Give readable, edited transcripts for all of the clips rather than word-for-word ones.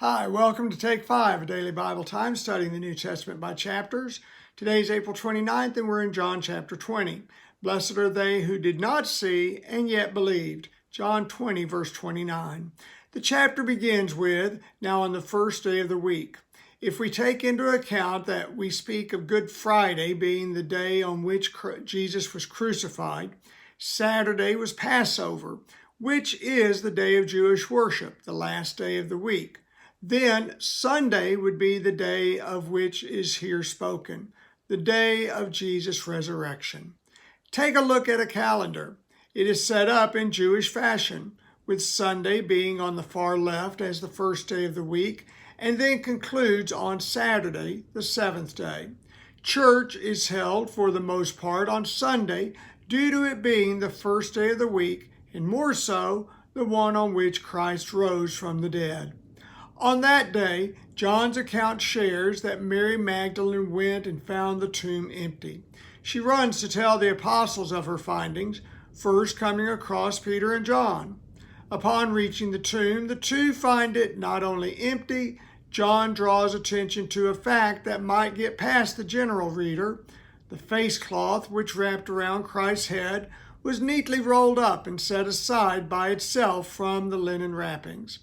Hi, welcome to Take 5, a daily Bible time studying the New Testament by chapters. Today's April 29th, and we're in John chapter 20. Blessed are they who did not see and yet believed. John 20, verse 29. The chapter begins with, now on the first day of the week. If we take into account that we speak of Good Friday being the day on which Jesus was crucified, Saturday was Passover, which is the day of Jewish worship, the last day of the week. Then Sunday would be the day of which is here spoken, the day of Jesus' resurrection. Take a look at a calendar. It is set up in Jewish fashion, with Sunday being on the far left as the first day of the week, and then concludes on Saturday, the seventh day. Church is held for the most part on Sunday due to it being the first day of the week, and more so, the one on which Christ rose from the dead. On that day, John's account shares that Mary Magdalene went and found the tomb empty. She runs to tell the apostles of her findings, first coming across Peter and John. Upon reaching the tomb, the two find it not only empty. John draws attention to a fact that might get past the general reader. The face cloth which wrapped around Christ's head was neatly rolled up and set aside by itself from the linen wrappings.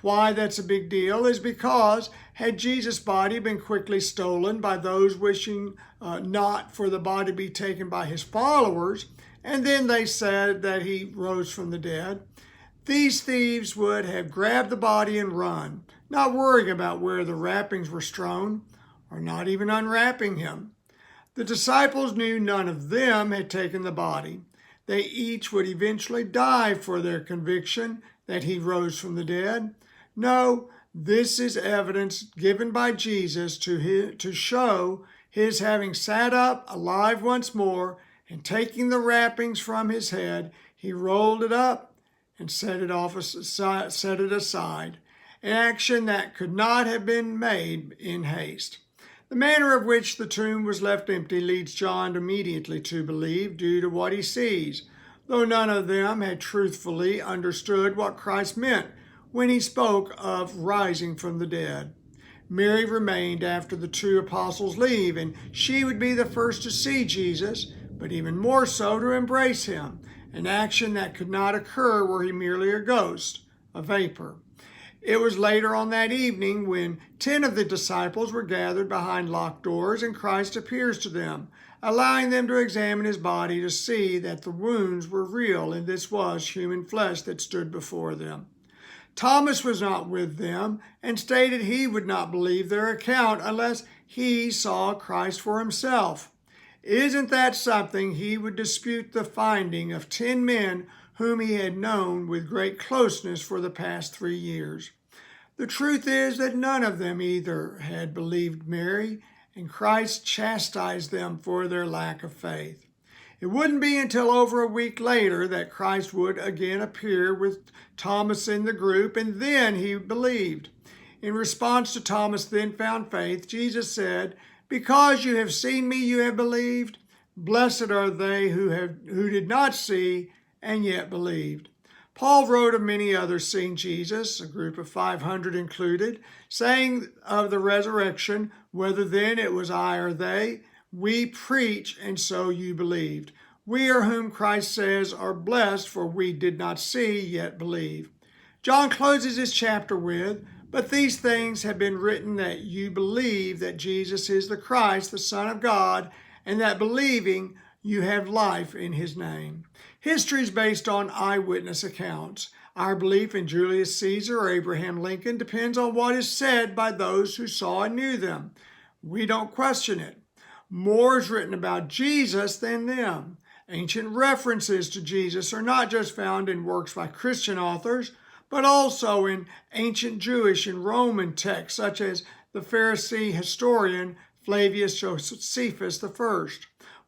Why that's a big deal is because had Jesus' body been quickly stolen by those wishing not for the body to be taken by his followers, and then they said that he rose from the dead, these thieves would have grabbed the body and run, not worrying about where the wrappings were strewn, or not even unwrapping him. The disciples knew none of them had taken the body. They each would eventually die for their conviction that he rose from the dead. No, this is evidence given by Jesus to show his having sat up alive once more, and taking the wrappings from his head, he rolled it up and set it aside, an action that could not have been made in haste. The manner of which the tomb was left empty leads John immediately to believe due to what he sees, though none of them had truthfully understood what Christ meant when he spoke of rising from the dead. Mary remained after the two apostles leave, and she would be the first to see Jesus, but even more so to embrace him, an action that could not occur were he merely a ghost, a vapor. It was later on that evening when 10 of the disciples were gathered behind locked doors, and Christ appears to them, allowing them to examine his body to see that the wounds were real and this was human flesh that stood before them. Thomas was not with them and stated he would not believe their account unless he saw Christ for himself. Isn't that something? He would dispute the finding of 10 men whom he had known with great closeness for the past 3 years. The truth is that none of them either had believed Mary, and Christ chastised them for their lack of faith. It wouldn't be until over a week later that Christ would again appear with Thomas in the group, and then he believed. In response to Thomas' then found faith, Jesus said, "Because you have seen me, you have believed. Blessed are they who did not see and yet believed." Paul wrote of many others seeing Jesus, a group of 500 included, saying of the resurrection, "Whether then it was I or they, we preach, and so you believed. We are whom Christ says are blessed, for we did not see, yet believe." John closes his chapter with, "But these things have been written that you believe that Jesus is the Christ, the Son of God, and that believing you have life in his name." History is based on eyewitness accounts. Our belief in Julius Caesar or Abraham Lincoln depends on what is said by those who saw and knew them. We don't question it. More is written about Jesus than them. Ancient references to Jesus are not just found in works by Christian authors, but also in ancient Jewish and Roman texts, such as the Pharisee historian Flavius Josephus I.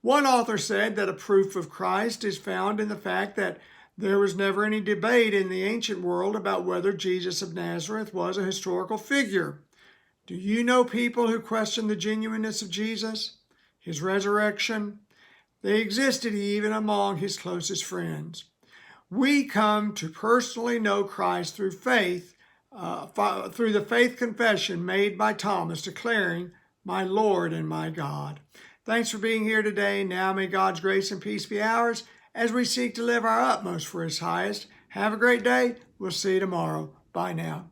One author said that a proof of Christ is found in the fact that there was never any debate in the ancient world about whether Jesus of Nazareth was a historical figure. Do you know people who question the genuineness of Jesus, his resurrection? They existed even among his closest friends. We come to personally know Christ through faith through the faith confession made by Thomas, declaring, "My Lord and my God." Thanks for being here today. Now may God's grace and peace be ours as we seek to live our utmost for His highest. Have a great day. We'll see you tomorrow. Bye now.